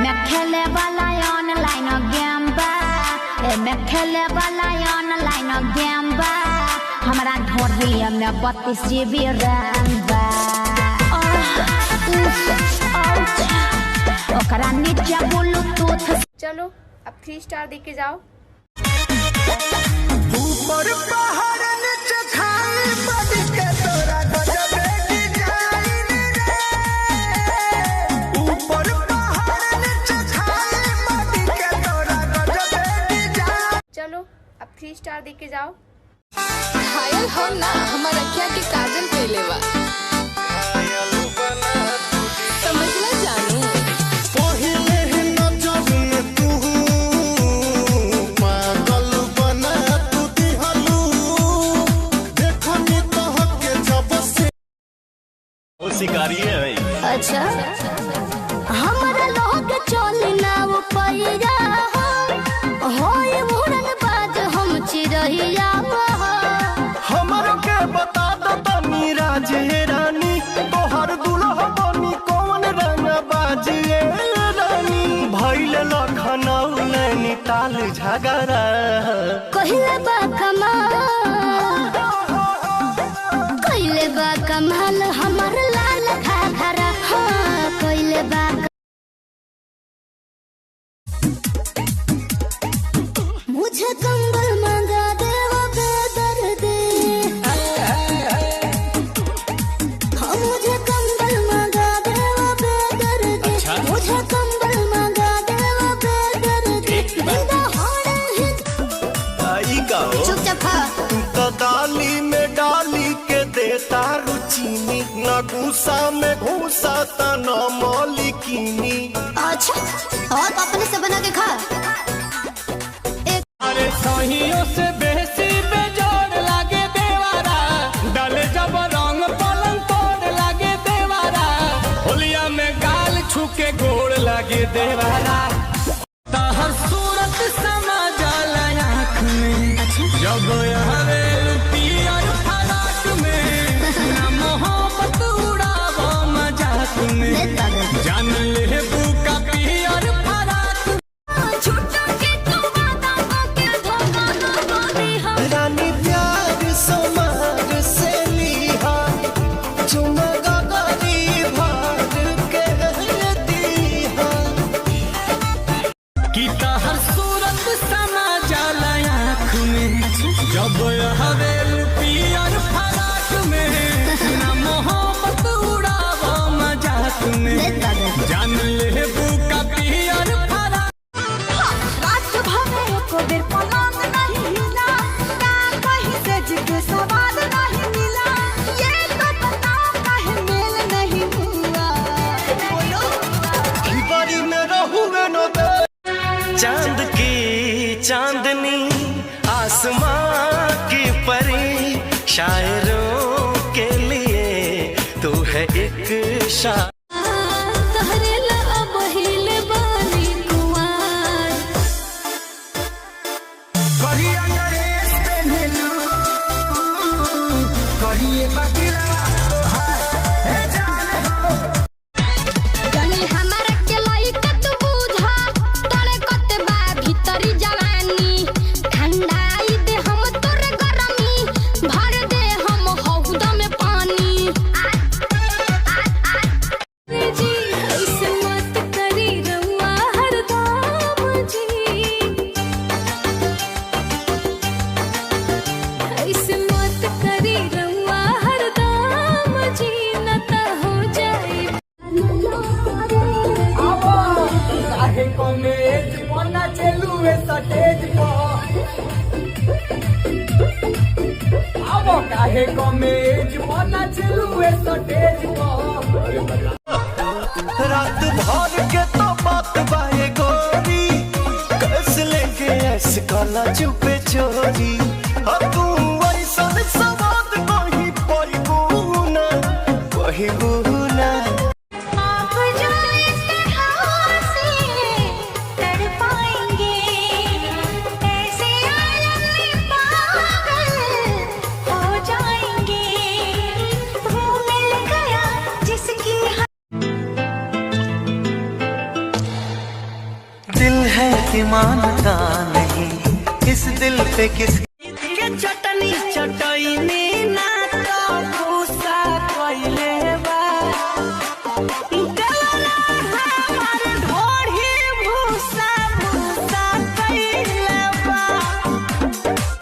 मैं खेले वाला ऑनलाइन गेम बा, मैं खेले वाला ऑनलाइन गेम बा, हमारा ढोरिया में 32 GB रैम बा। ओकरा नीचे ब्लूटूथ। चलो अब 3 स्टार दे के जाओ। ऊपर पहाड़ नीचे खाई बड़ी के तोरा गजबे डिजाइन रे। ऊपर पहाड़ नीचे खाई बड़ी के तोरा गजबे डिजाइन। चलो अब 3 स्टार दे के जाओ। घायल हो ना हमारा क्या के काजल पहले बा समझला जानू पहिले नजर में तू पागल बना तू दिहलू देखनी तोहके जब से वो शिकारी है भाई। अच्छा हमारा लोग चल ना वो पैरा हो ये मुरन बाज हम चिरहिया हमर के बता दो तनी राजे रानी तोहर दुल्हा बनी कौन रंग बाजिए रानी भइल लखनऊ नैनीताल झगड़ा कहिले बा कमाल हमर लाल घाघरा हाँ कहिले बा। मुझे कंबल मंगा दे वो बेदर्दी, हाँ मुझे कंबल मंगा दे वो बेदर्दी, मुझे कंबल मंगा दे वो बेदर्दी। जिंदा होना ही आई का हो चुपचाप तू तो डाली में डाली के देता रुचीनी न गुस्सा में घूसा त न मौलिकीनी। अच्छा और अपने से बना के खा। अरे सहियों से बेसी बेजोड़ लागे देवारा डाले जब रंग पलंग तोड़ लागे देवारा होलिया में गाल छूके गोड़ लागे देवारा ताहर सूरत समा जाला आँख में जब हवे पियर फराक में ना मोहब्बत उड़ावा मजाक में जान ले बुका पियर फराक रानी प्यार समार से लिहा चुमगा गरी भार के दिहा की ताहर सूरत समा जाला आँख में जब हवे पियर फराक में ना मोहब्बत उड़ावा मजाक में जान ले बुका पियर फराक। रात भवे को बेर पलंग नहीं हिला, ना कहीं से जिके सवाल नहीं मिला, ये तो बताओ काहे मेल नहीं हुआ। बोलो बड़ी में रहुए न दे चांद की चांदनी आसमां की परी शायरों के लिए तू है एक शायर। तहरेला अब हिले बानी कुआर, करिए अंग्रेज पहनलू करिए बकिला है जान हो जानी हमारा के लइका तू बुझा, तोरे कते बा भीतरी जवानी, ठंडाई दे हम तोरे गरमी, भर दे हम हौदा में पानी। जी ऐसे मत करी रउआ हरदम जी, ऐसे मत करी रउआ हरदम जी, न त हो जाए काहे कॉलेज पना चलुए स्टेज पर आवो काहे कॉलेज पना चलुए स्टेज पर रात भर के तो बात बाए गोरी कस लेके ऐसे काला चुपे चोरी अब तू ऐसा सवाद कहीं परिबूना परिबूना। आप जो इस तरह से तड़पाएंगे, ऐसे आलम में पागल हो जाएंगे। वो मिल गया जिसकी कि मानता नहीं इस दिल पे किस चटनी चटनी ना तो भूसा कोइले बा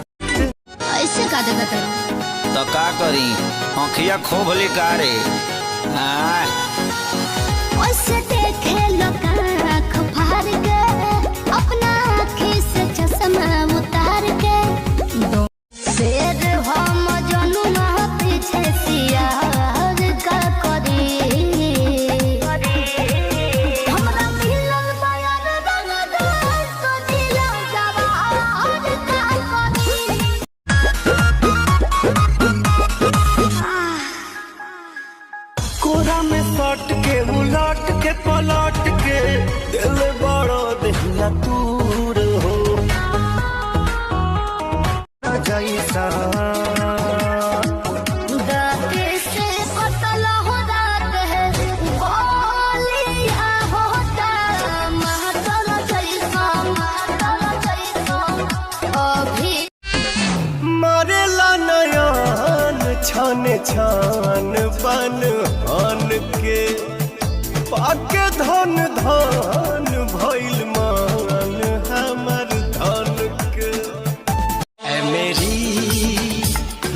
ऐसे का देगा तेरा तो का करी आँखिया खोभली कारे ओसे देखे लोग आँख फाड़ के अपना आँखी से चश्मा उतार के शेर हम जनू ना पीछे सियार का करी हमरा मिलन बयान रंगदार तो दिला जवार का करी कोरा में सट के उलट के पलट के दिल बड़ो दहिया दूर हो जैसा दाते से कतल हो रात है बोलिया होता महतल जैसा अभी मरेला नयन छन छन बन हन के पाके धन धन भइल मान हमर धन के ऐ मेरी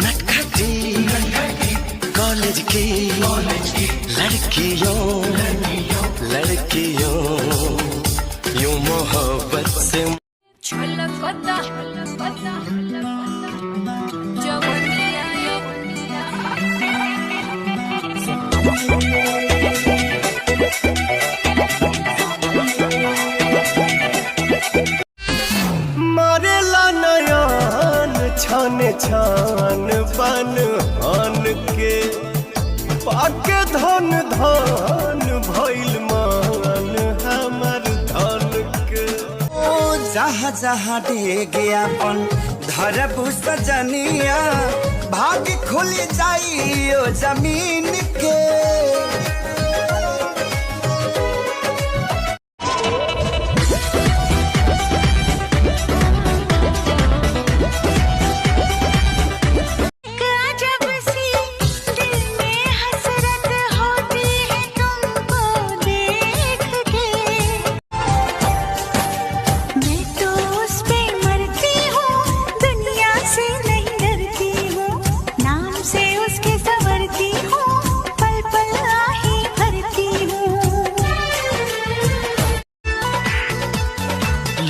नटखटी कॉलेज की लड़कियों यूं मोहब्बत से छलकता जवनिया मरेला नयन छन छन बन हन के पाके धन धन भइल मान हमर धन के ओ जहाँ जहाँ डेगे अपन धरबू सजनिया भाग खुल जाई ओ जमीन के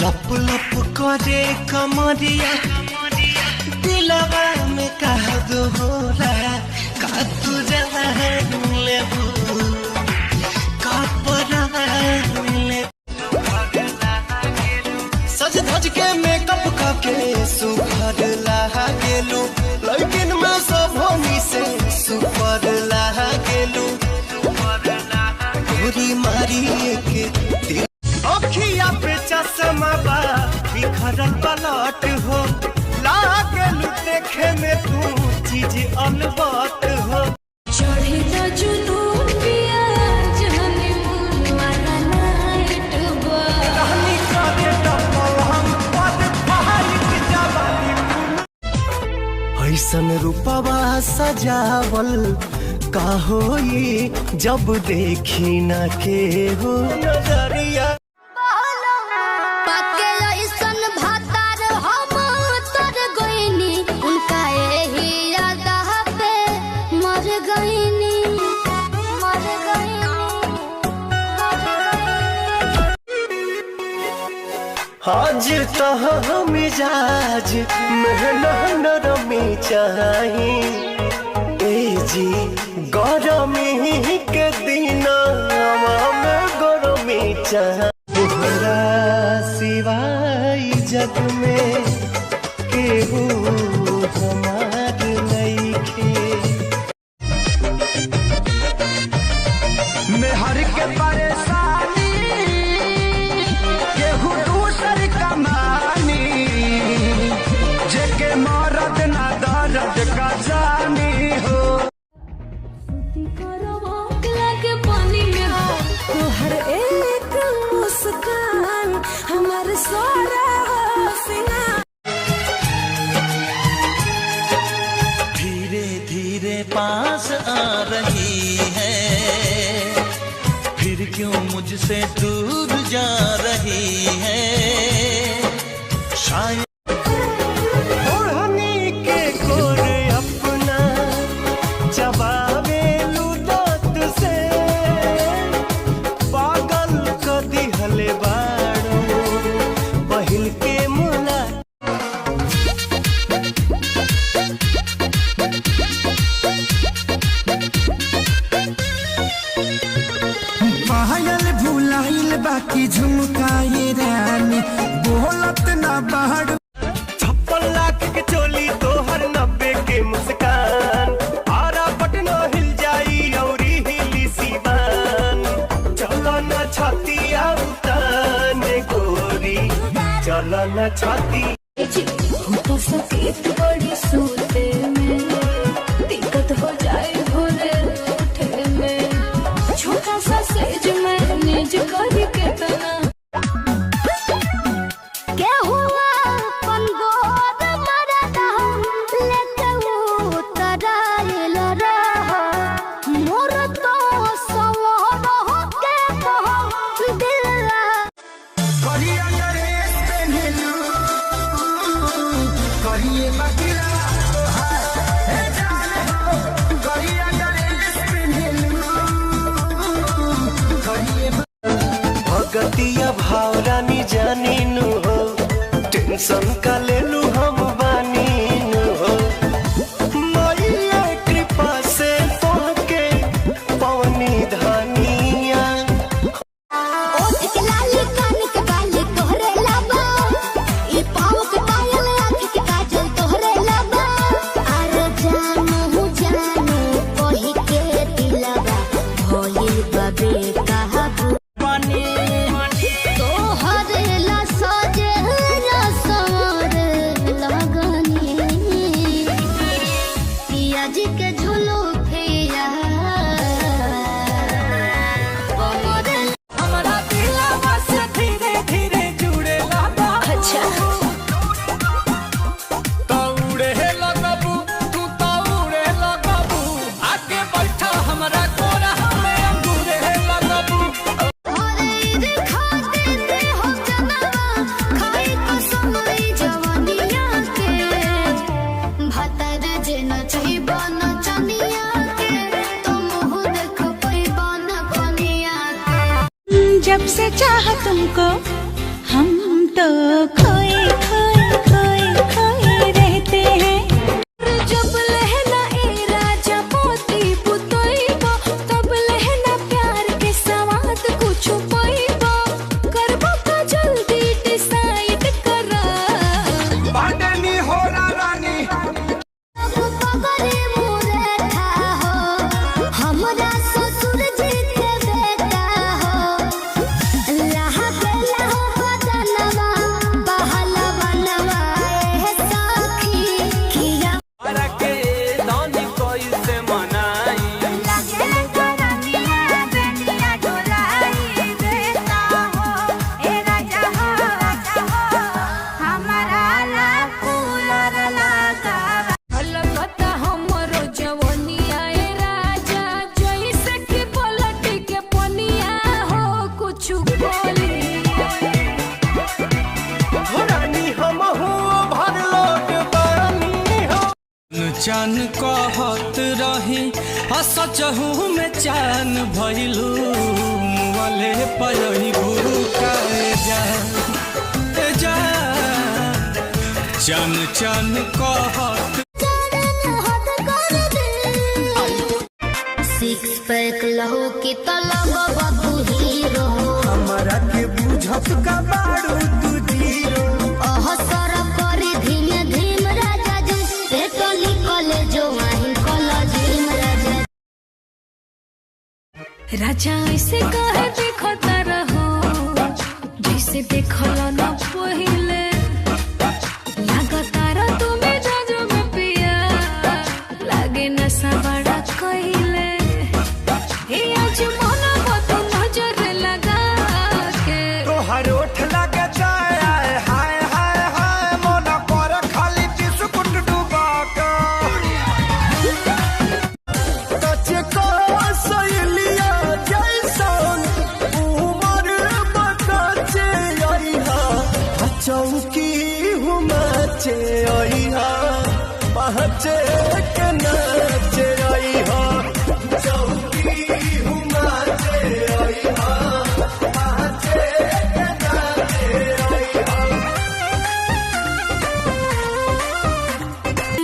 लप लप करे कमरिया दिलवा में कह दो होला का तू लेबू का ले सज धज के मेकअप करके सुपर लागेलू लेकिन मैं सब होनी से सुपर लागेलू गोरी मारी के अखिया पे चश्मा बा बिखरल पलट हो लागेलू देखे में तू चीज अलबत हो चढ़े त जुनून पिया जहनी मून वाला नाइट बा कहानी का दे टपल हम पद पहाड़ी की जवानी ऐसन रूपवा सजावल का होई जब देखी ना के हो नजरिया पाके ऐसन भातार हम तर गइनी उनका एही यादा पे मर गइनी आज तो मिजाज मेहना नरमी चाही ए जी गरमी के दिन में गरमी चाही तोहरा सिवाय जग में केहू हमार नइखे मेहर के परेशानी केहू दूसर कमानी जेके मरद ना दर्द का जानी हो पानी में तोहर एक मुस्कान हमारे मुझसे दूर जा रही है शायद ओढ़नी के कोरे अपना चबावे लूदत से पागल कदी हले बाड़ो पहिल के मुला पायल भुलाइल बाकी झुमकाए रानी बोलत ना बाहर 56 लाख के चोली तोहर 90 के मुस्कान आरा पटना हिल जाई औरी हिली सीवान चलो न छातिया उताने गोरी चलो न छाती होता सकेत बड़ी सूते में दिक्कत हो जाए भोरे उठे में छोटा सा सेज में निज कर के तना के हुआ पंगोद मरदा लेके उतराइल रह मोर तो सवर के कह दिल करिया ड्रेस पहनलू करिए बकरा हे जान हो करिया ड्रेस पहनलू करिए भगतिया भावरानी जानी नु हो टेंशन का ले लू हम बानी नु हो मैया कृपा से तोहके पवनी धनिया ओठ के लाली कान के बाली तोहरे लाबा ई पाँव के पायल आँख के काजल तोहरे लाबा अरे जानू कही के दिलवा भइल बाबे कहबू तोहरे ला सजे रसवर लगनी पियाजी के झुलू फिया हमारा दिलवा से धीरे धीरे जुड़े लगा अच्छा तौड़े लगबू तू तौड़े लगबू आके बैठा हमरा कोरा में अंगूरे लगबू अरे देखा देते हो जनवा खाई कसम ई जवानिया के भतर जे न चाही बन चनिया के तुम हो देख पई बन कनिया के जब से चाह तुमको हम तो खोए खोए खोए खोए रहते हैं जब लहना ए राजा मोती पुतोइबो तब लहना प्यार के सवाद कुछ पोइबो करबो का जल्दी डिसाइड करा बाडनी हो रानी पगरे मोरे था हो हमरा ससुर जी के बेटा हो लहा बेला हो बदनवा बहलवा नवाए सखी किया के दानी कोई से मनाई लगे करनिया बेनिया डोलाई देता हो ए राजा हो हमारा ला कूलर लगा अलगता हमरो जवनिया ए राजा जैसे कि पलट के पनिया हो कुछ बोली रानी हम हो भर लोट बानी हो चान कहत रही सचहू में चान भइलू वाले पयही गुरु काए जा ए जा चान चान कहत सिक्स पैक लहू की तलब बबू हीरो हमारा के बुझत का बाड़ू तू जीरो ओह सर करी धीमे धीम राजा जी पेटो निकले जो वहीं कॉलेज राजा राजा ऐसे कहे देखो रहो जैसे देखल न पहिले लागतार तुम्हें जाजो में पिया लागे नशा बड़ा कहिले हे आज मन मत नजर लगा के तोहर ओठ लगे जाए हाय हाय हाय मन कर खाली बिस्कुट डुबा के कच्चे को सहेलिया जैसन नाचे के नाचे आई हो चौकी हूँ नाचे आई हो नाचे के नाचे आई हो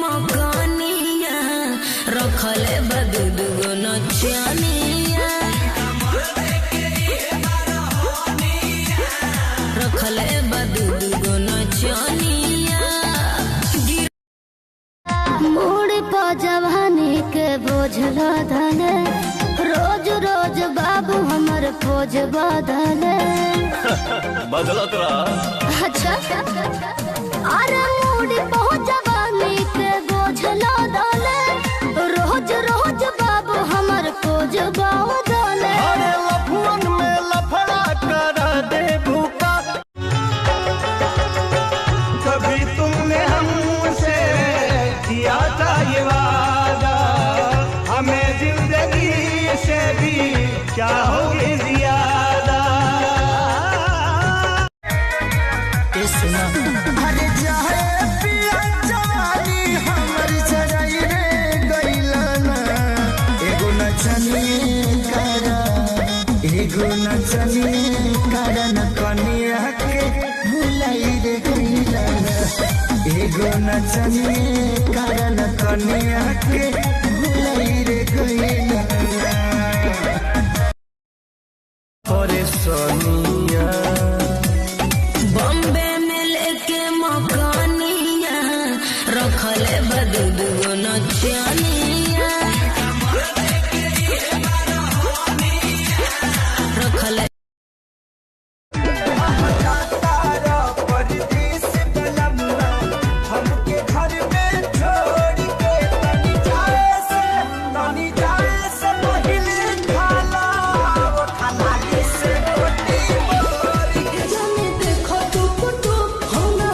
मकानिया रखले बदुदुगो नचनिया रखले बदुदुगो नचनिया मोड़ पर जवानी के बोझ लदले रोज रोज बाबू हमर पोज बदले बदलत रहा। अच्छा अरे मोड़ पर जवानी के बोझ लदले रोज रोज बाबू हमर पोज बदले अरे लफुअन में लफड़ा कर दे भूखा कभी तुमने हमसे किया था ये वादा हमें जिंदगी से भी चाहोगे ज्यादा अरे चाहे पिया जवानी हमर चढ़ाई रे गइलना एगो नचनी कारण कनिया के भुलाई रे गइलना एगो नचनी कारण कनिया के भुलाई रे गइलना अरे सोनी